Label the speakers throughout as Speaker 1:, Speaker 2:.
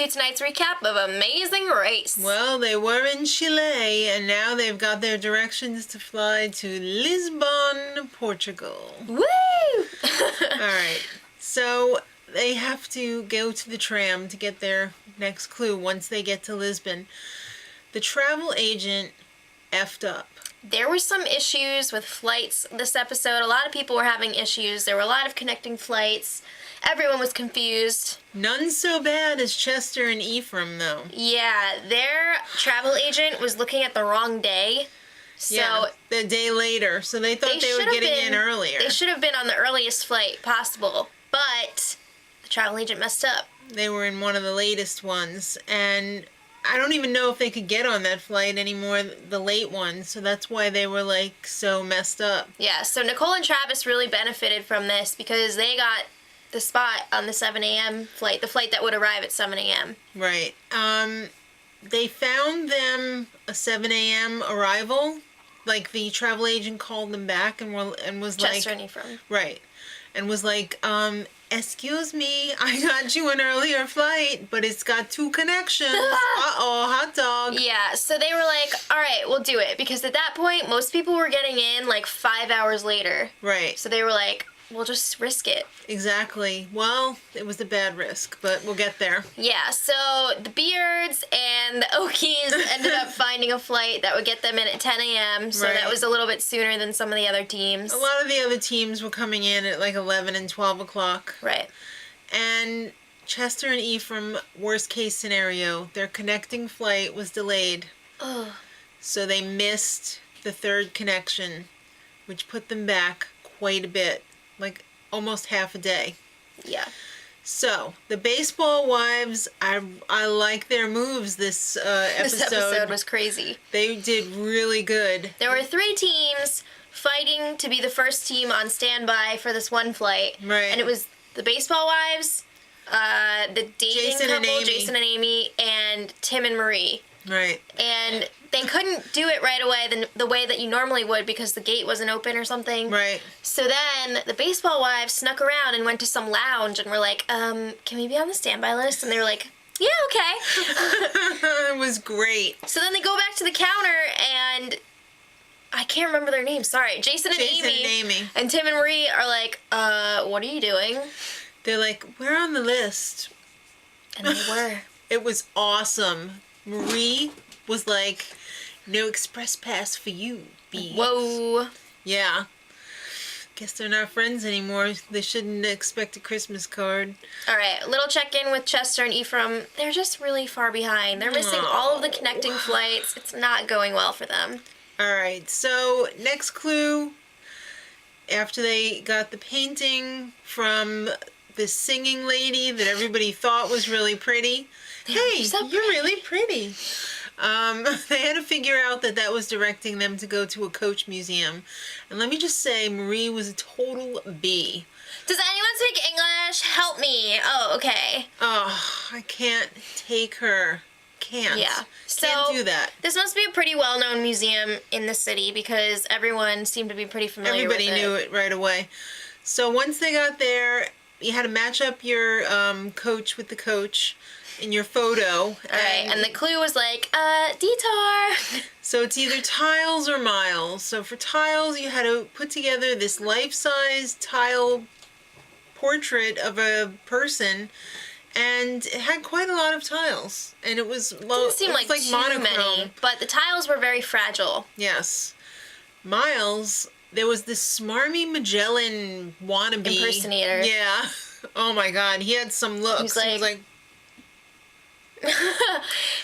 Speaker 1: to tonight's recap of Amazing Race.
Speaker 2: Well, they were in Chile, and now they've got their directions to fly to Lisbon, Portugal.
Speaker 1: Woo!
Speaker 2: Alright, so they have to go to the tram to get their next clue once they get to Lisbon. The travel agent effed up.
Speaker 1: There were some issues with flights this episode. A lot of people were having issues. There were a lot of connecting flights. Everyone was confused.
Speaker 2: None so bad as Chester and Ephraim, though.
Speaker 1: Yeah, their travel agent was looking at the wrong day. So
Speaker 2: yeah, the day later. So they thought they were getting in earlier.
Speaker 1: They should have been on the earliest flight possible. But the travel agent messed up.
Speaker 2: They were in one of the latest ones. And I don't even know if they could get on that flight anymore, the late one. So that's why they were, like, so messed up.
Speaker 1: Yeah, so Nicole and Travis really benefited from this because they got the spot on the 7 a.m. flight, the flight that would arrive at 7 a.m.
Speaker 2: Right. They found them a 7 a.m. arrival. Like, the travel agent called them back and was like...
Speaker 1: Chester and Ephraim.
Speaker 2: Right. And was like, excuse me, I got you an earlier flight, but it's got 2 connections. Uh-oh, hot dog.
Speaker 1: Yeah, so they were like, all right, we'll do it. Because at that point, most people were getting in, like, 5 hours later.
Speaker 2: Right.
Speaker 1: So they were like, we'll just risk it.
Speaker 2: Exactly. Well, it was a bad risk, but we'll get there.
Speaker 1: Yeah, so the Beards and the Okies ended up finding a flight that would get them in at 10 a.m., so that was a little bit sooner than some of the other teams.
Speaker 2: A lot of the other teams were coming in at like 11 and 12 o'clock.
Speaker 1: Right.
Speaker 2: And Chester and Ephraim, worst case scenario, their connecting flight was delayed.
Speaker 1: Oh.
Speaker 2: So they missed the 3rd connection, which put them back quite a bit. Like, almost half a day.
Speaker 1: Yeah.
Speaker 2: So, the baseball wives, I like their moves this episode.
Speaker 1: This episode was crazy.
Speaker 2: They did really good.
Speaker 1: There were 3 teams fighting to be the first team on standby for this one flight.
Speaker 2: Right.
Speaker 1: And it was the baseball wives, the dating couple, Jason and Amy, and Tim and Marie.
Speaker 2: Right.
Speaker 1: And they couldn't do it right away the way that you normally would because the gate wasn't open or something.
Speaker 2: Right.
Speaker 1: So then the baseball wives snuck around and went to some lounge and were like, can we be on the standby list? And they were like, yeah, okay.
Speaker 2: It was great.
Speaker 1: So then they go back to the counter and I can't remember their names, sorry. Jason and Amy. And Tim and Marie are like, what are you doing?
Speaker 2: They're like, we're on the list.
Speaker 1: And they were.
Speaker 2: It was awesome. Marie was like, no express pass for you, B.
Speaker 1: Whoa.
Speaker 2: Yeah. Guess they're not friends anymore. They shouldn't expect a Christmas card.
Speaker 1: All right, a little check-in with Chester and Ephraim. They're just really far behind. They're missing all of the connecting flights. It's not going well for them.
Speaker 2: All right, so next clue. After they got the painting from the singing lady that everybody thought was really pretty. Hey,
Speaker 1: so
Speaker 2: you're really pretty. They had to figure out that was directing them to go to a Coach museum. And let me just say, Marie was a total B.
Speaker 1: Does anyone speak English? Help me. Oh, okay.
Speaker 2: Oh, I can't take her. Can't.
Speaker 1: Yeah.
Speaker 2: Can't do that.
Speaker 1: This must be a pretty well-known museum in the city because everyone seemed to be pretty familiar with it.
Speaker 2: Everybody knew it right away. So once they got there, you had to match up your coach with the coach in your photo.
Speaker 1: All right, and the clue was like, detour.
Speaker 2: So it's either tiles or miles. So for tiles, you had to put together this life-size tile portrait of a person, and it had quite a lot of tiles. And it was low.
Speaker 1: It didn't seem like too
Speaker 2: monochrome.
Speaker 1: many, but the tiles were very fragile.
Speaker 2: Yes. Miles, there was this smarmy Magellan wannabe
Speaker 1: impersonator.
Speaker 2: Yeah. Oh my God, he had some looks. He was like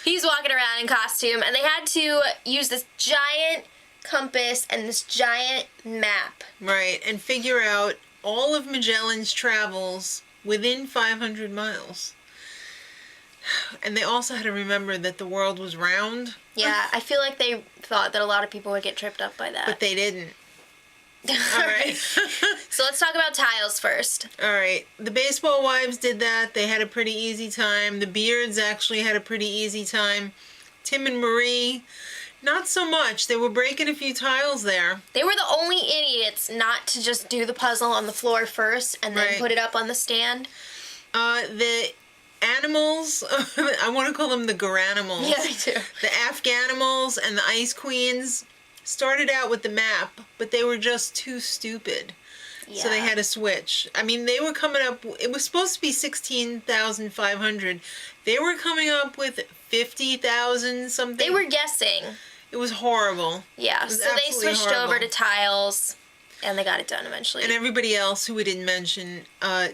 Speaker 1: he's walking around in costume, and they had to use this giant compass and this giant map.
Speaker 2: Right, and figure out all of Magellan's travels within 500 miles. And they also had to remember that the world was round.
Speaker 1: Yeah, I feel like they thought that a lot of people would get tripped up by that.
Speaker 2: But they didn't. All right.
Speaker 1: So let's talk about tiles first.
Speaker 2: All right. The baseball wives did that. They had a pretty easy time. The Beards actually had a pretty easy time. Tim and Marie, not so much. They were breaking a few tiles there.
Speaker 1: They were the only idiots not to just do the puzzle on the floor first and then put it up on the stand.
Speaker 2: The animals, I want to call them the Garanimals.
Speaker 1: Yeah, I do.
Speaker 2: The Afghanimals and the Ice Queens started out with the map, but they were just too stupid.
Speaker 1: Yeah.
Speaker 2: So they had to switch. I mean, they were coming up, it was supposed to be 16,500. They were coming up with 50,000 something.
Speaker 1: They were guessing.
Speaker 2: It was horrible.
Speaker 1: Yeah,
Speaker 2: was
Speaker 1: so they
Speaker 2: absolutely
Speaker 1: switched
Speaker 2: horrible.
Speaker 1: over to tiles, and they got it done eventually.
Speaker 2: And everybody else who we didn't mention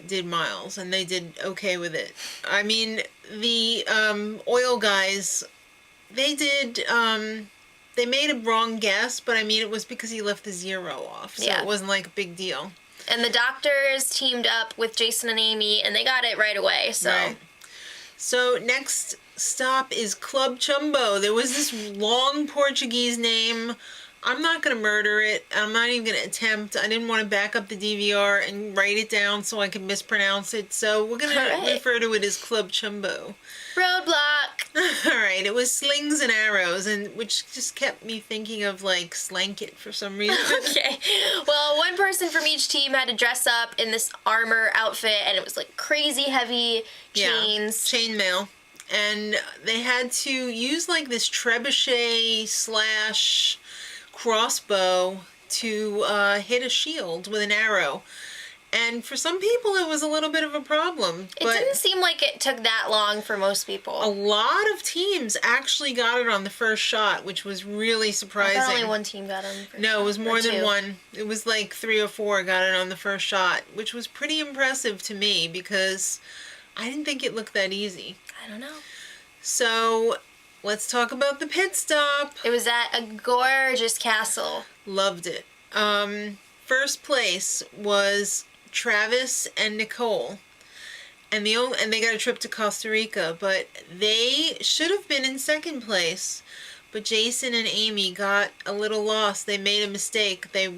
Speaker 2: did miles, and they did okay with it. I mean, the oil guys, they did, they made a wrong guess, but I mean, it was because he left the 0 off, so it wasn't like a big deal.
Speaker 1: And the doctors teamed up with Jason and Amy, and they got it right away, so.
Speaker 2: Right. So next stop is Club Chumbo. There was this long Portuguese name. I'm not going to murder it. I'm not even going to attempt. I didn't want to back up the DVR and write it down so I could mispronounce it. So we're going to refer to it as Club Chumbo.
Speaker 1: Roadblock.
Speaker 2: All right. It was slings and arrows, and which just kept me thinking of like Slanket for some reason.
Speaker 1: Okay. Well, one person from each team had to dress up in this armor outfit, and it was like crazy heavy chains.
Speaker 2: Yeah, chainmail. And they had to use like this trebuchet / crossbow to hit a shield with an arrow. And for some people, it was a little bit of a problem.
Speaker 1: It didn't seem like it took that long for most people.
Speaker 2: A lot of teams actually got it on the first shot, which was really surprising.
Speaker 1: I thought only one team got it.
Speaker 2: No, it was more than one. It was like 3 or 4 got it on the first shot, which was pretty impressive to me because I didn't think it looked that easy.
Speaker 1: I don't know.
Speaker 2: So let's talk about the pit stop.
Speaker 1: It was at a gorgeous castle.
Speaker 2: Loved it. First place was Travis and Nicole, and they got a trip to Costa Rica, but they should have been in second place. But Jason and Amy got a little lost. They made a mistake. They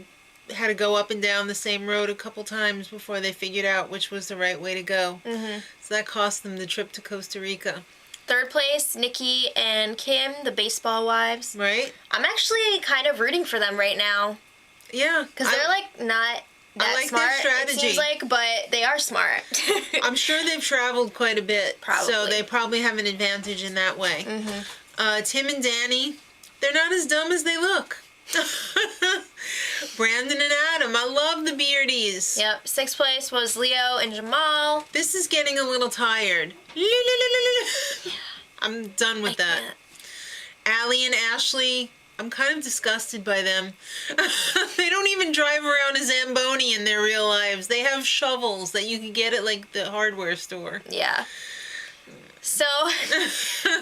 Speaker 2: had to go up and down the same road a couple times before they figured out which was the right way to go.
Speaker 1: Mm-hmm.
Speaker 2: So that cost them the trip to Costa Rica.
Speaker 1: Third place, Nikki and Kim, the baseball wives.
Speaker 2: Right?
Speaker 1: I'm actually kind of rooting for them right now.
Speaker 2: Yeah.
Speaker 1: Because they're like not that
Speaker 2: I like
Speaker 1: smart,
Speaker 2: their strategy.
Speaker 1: it seems like, but they are smart.
Speaker 2: I'm sure they've traveled quite a bit.
Speaker 1: Probably.
Speaker 2: So they probably have an advantage in that way.
Speaker 1: Mm-hmm.
Speaker 2: Tim and Danny, they're not as dumb as they look. Brandon and Adam, I love the beardies.
Speaker 1: Yep. Sixth place was Leo and Jamal.
Speaker 2: This is getting a little tired. I'm done with that. Allie and Ashley, I'm kind of disgusted by them. They don't even drive around a Zamboni in their real lives. They have shovels that you can get at like the hardware store.
Speaker 1: Yeah. So,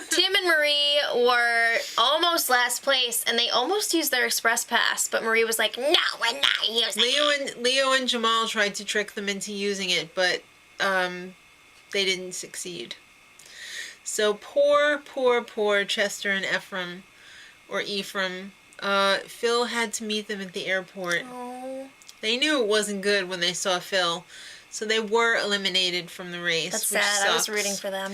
Speaker 1: Tim and Marie were almost last place, and they almost used their express pass, but Marie was like, no, we're not using it.
Speaker 2: Leo and Jamal tried to trick them into using it, but they didn't succeed. So poor Chester and Ephraim. Phil had to meet them at the airport.
Speaker 1: Oh.
Speaker 2: They knew it wasn't good when they saw Phil, so they were eliminated from the race.
Speaker 1: That's
Speaker 2: which
Speaker 1: sad.
Speaker 2: Sucks.
Speaker 1: I was rooting for them.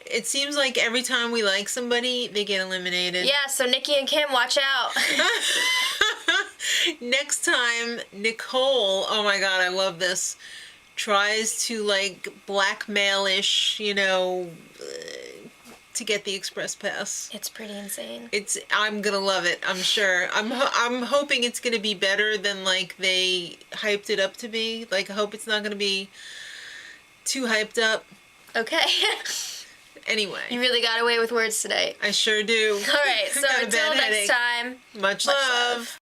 Speaker 2: It seems like every time we like somebody, they get eliminated.
Speaker 1: Yeah, so Nikki and Kim, watch out.
Speaker 2: Next time, Nicole, oh my god, I love this, tries to like blackmail-ish, to get the express pass.
Speaker 1: It's pretty insane.
Speaker 2: I'm gonna love it, I'm sure. I'm hoping it's gonna be better than like they hyped it up to be. Like, I hope it's not gonna be too hyped up.
Speaker 1: Okay.
Speaker 2: Anyway.
Speaker 1: You really got away with words today.
Speaker 2: I sure do.
Speaker 1: All right, so
Speaker 2: Got a
Speaker 1: until
Speaker 2: bad
Speaker 1: next
Speaker 2: headache.
Speaker 1: time.
Speaker 2: Much love.